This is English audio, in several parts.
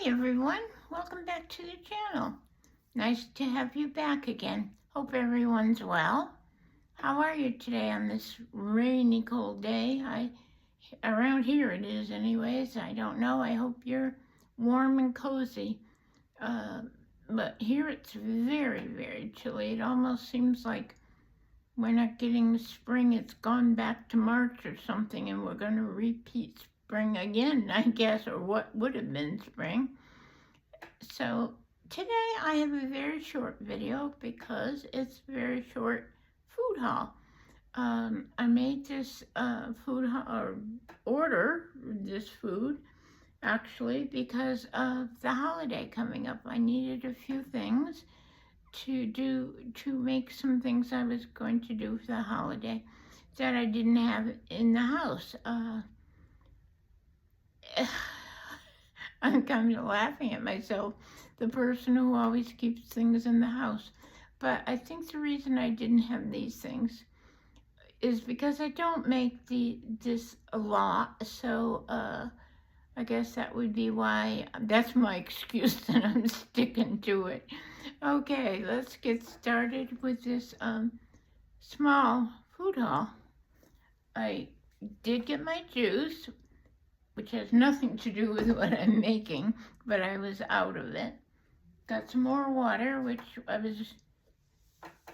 Hi everyone, welcome back to the channel. Nice to have you back again. Hope everyone's well. How are you today on this rainy, cold day? Around here it is anyways. I don't know. I hope you're warm and cozy. But here it's very, very chilly. It almost seems like we're not getting spring. It's gone back to March or something, and we're going to repeat spring again, I guess, or what would have been spring. So today I have a very short video because it's a very short food haul. I made this food haul, or order this food actually because of the holiday coming up. I needed a few things to make some things I was going to do for the holiday that I didn't have in the house. I'm kind of laughing at myself, the person who always keeps things in the house. But I think the reason I didn't have these things is because I don't make this a lot, so I guess that would be why. That's my excuse, and I'm sticking to it. Okay, let's get started with this small food haul. I did get my juice, which has nothing to do with what I'm making, but I was out of it. Got some more water, which I was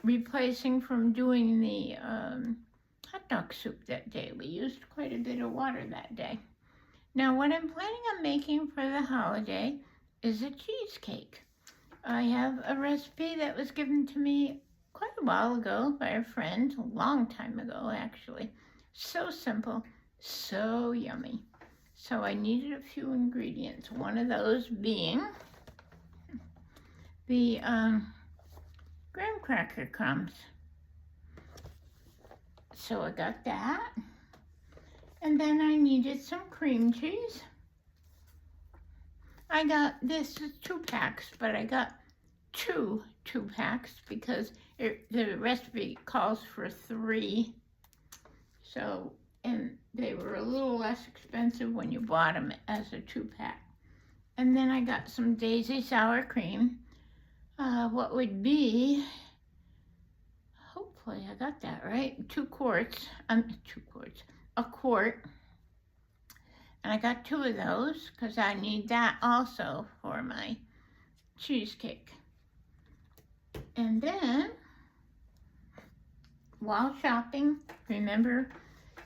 replacing from doing the hot dog soup that day. We used quite a bit of water that day. Now, what I'm planning on making for the holiday is a cheesecake. I have a recipe that was given to me quite a while ago by a friend, a long time ago actually. So simple, so yummy. So I needed a few ingredients, one of those being the graham cracker crumbs. So I got that. And then I needed some cream cheese. This is 2 packs, but I got two packs because the recipe calls for 3. So, and they were a little less expensive when you bought them as a 2-pack. And then I got some Daisy sour cream. What would be, hopefully I got that right, 2 quarts, a quart. And I got 2 of those because I need that also for my cheesecake. And then, while shopping, remember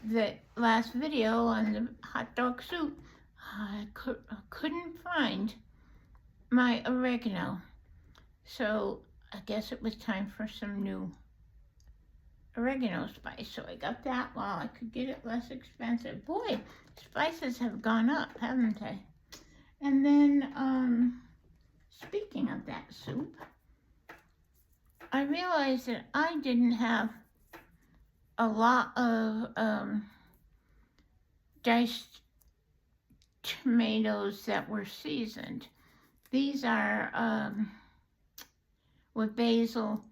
that last video on the hot dog soup, I couldn't find my oregano. So I guess it was time for some new oregano spice. So I got that while I could get it less expensive. Boy, spices have gone up, haven't they? And then, speaking of that soup, I realized that I didn't have a lot of diced tomatoes that were seasoned. These are with basil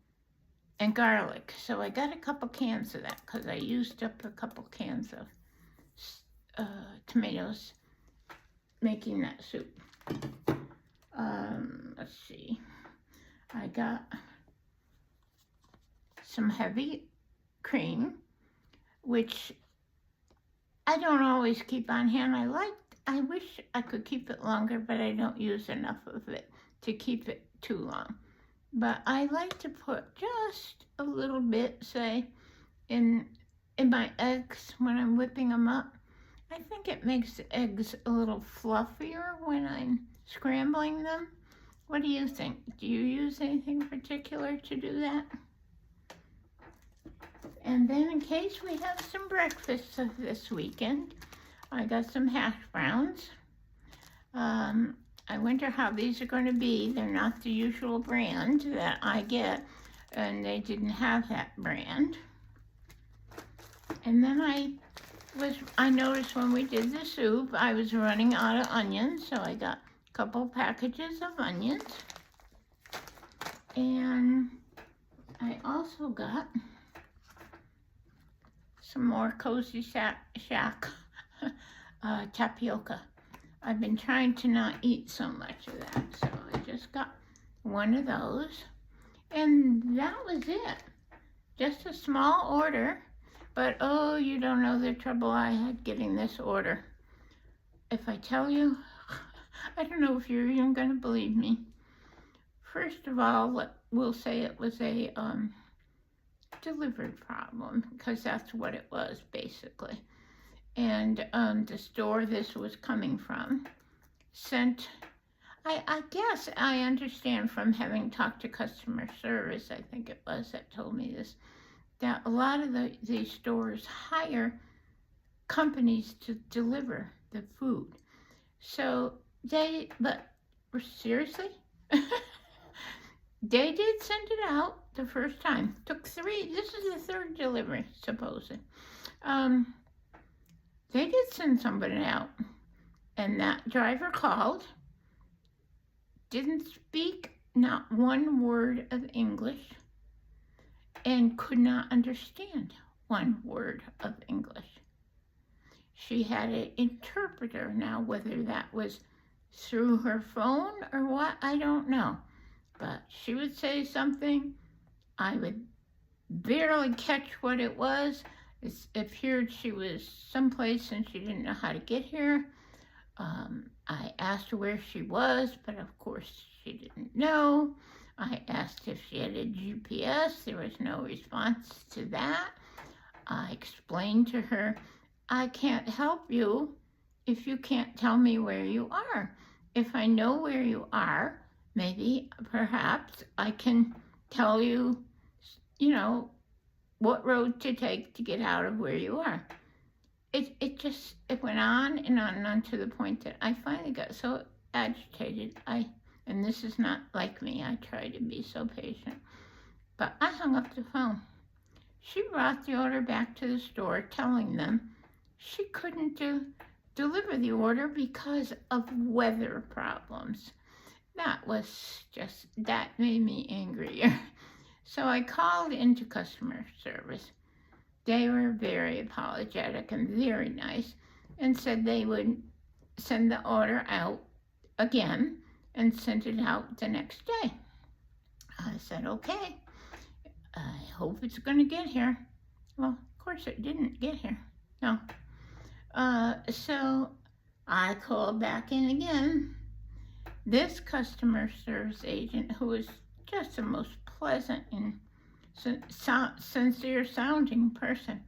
and garlic. So I got a couple cans of that because I used up a couple cans of tomatoes making that soup. Let's see. I got some heavy cream, which I don't always keep on hand. I wish I could keep it longer, but I don't use enough of it to keep it too long. But I like to put just a little bit, say, in my eggs when I'm whipping them up. I think it makes the eggs a little fluffier when I'm scrambling them. What do you think? Do you use anything particular to do that? And then in case we have some breakfast this weekend, I got some hash browns. I wonder how these are going to be. They're not the usual brand that I get, and they didn't have that brand. And then I noticed when we did the soup, I was running out of onions, so I got a couple packages of onions. And I also got some more Cozy Shack tapioca. I've been trying to not eat so much of that, so I just got one of those. And that was it. Just a small order, but oh, you don't know the trouble I had getting this order. If I tell you, I don't know if you're even going to believe me. First of all, we'll say it was a delivery problem, because that's what it was basically. And the store this was coming from sent, I guess I understand from having talked to customer service, I think it was that told me this, that a lot of these stores hire companies to deliver the food. So but seriously? They did send it out the first time. Took 3, this is the 3rd delivery, supposedly. They did send somebody out, and that driver called, didn't speak not one word of English, and could not understand one word of English. She had an interpreter. Now, whether that was through her phone or what, I don't know. But she would say something, I would barely catch what it was. It appeared she was someplace and she didn't know how to get here. I asked her where she was, but of course she didn't know. I asked if she had a GPS. There was no response to that. I explained to her, I can't help you if you can't tell me where you are. If I know where you are, maybe, perhaps, I can tell you, what road to take to get out of where you are. It went on and on and on to the point that I finally got so agitated. And this is not like me, I try to be so patient. But I hung up the phone. She brought the order back to the store, telling them she couldn't deliver the order because of weather problems. That made me angrier. So I called into customer service. They were very apologetic and very nice and said they would send the order out again and sent it out the next day. I said, okay, I hope it's going to get here. Well, of course it didn't get here. No. So I called back in again. This customer service agent, who was just the most pleasant and sincere sounding person,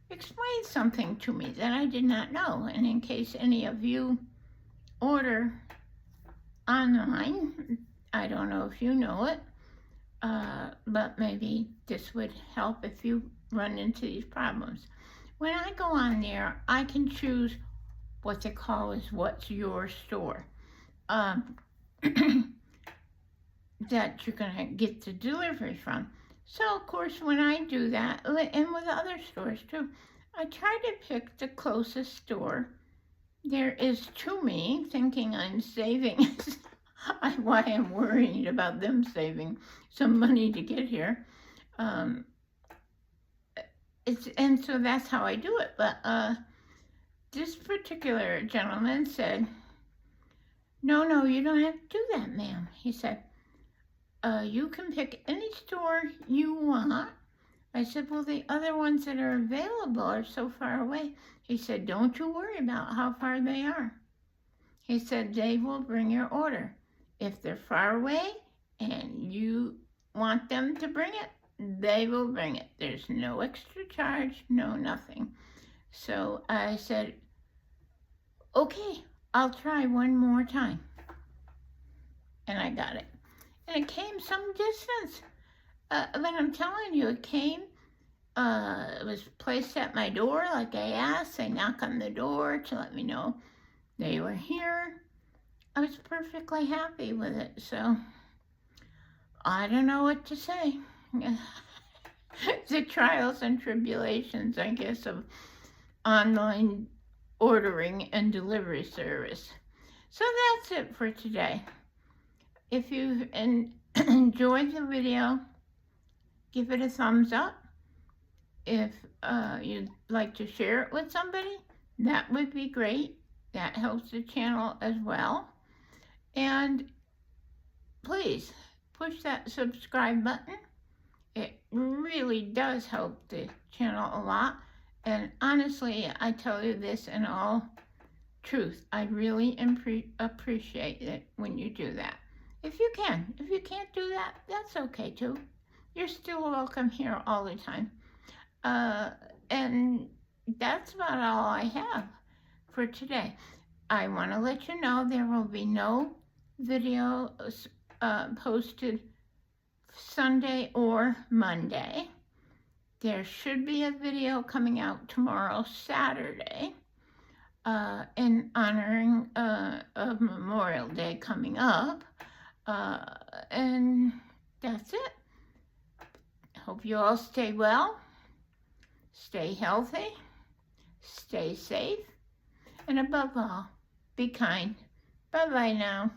explained something to me that I did not know. And in case any of you order online, I don't know if you know it, but maybe this would help if you run into these problems. When I go on there, I can choose what they call is what's your store. That you're going to get the delivery from. So, of course, when I do that, and with other stores too, I try to pick the closest store there is to me, thinking I'm saving. Why I'm worried about them saving some money to get here. And so that's how I do it. But this particular gentleman said, no, you don't have to do that, ma'am. He said, you can pick any store you want. I said, well, the other ones that are available are so far away. He said, don't you worry about how far they are. He said, they will bring your order. If they're far away and you want them to bring it, they will bring it. There's no extra charge, no nothing. So I said, okay, I'll try one more time. And I got it. And it came some distance. But I'm telling you, it came. It was placed at my door like I asked. They knock on the door to let me know they were here. I was perfectly happy with it. So I don't know what to say. The trials and tribulations, I guess, of online ordering and delivery service. So that's it for today. If you enjoyed the video, give it a thumbs up. If you'd like to share it with somebody, that would be great. That helps the channel as well. And please push that subscribe button. It really does help the channel a lot. And honestly, I tell you this in all truth, I really appreciate it when you do that. If you can. If you can't do that, that's okay too. You're still welcome here all the time. And that's about all I have for today. I want to let you know there will be no videos posted Sunday or Monday. There should be a video coming out tomorrow, Saturday, in honoring of Memorial Day coming up. And that's it. Hope you all stay well, stay healthy, stay safe, and above all, be kind. Bye-bye now.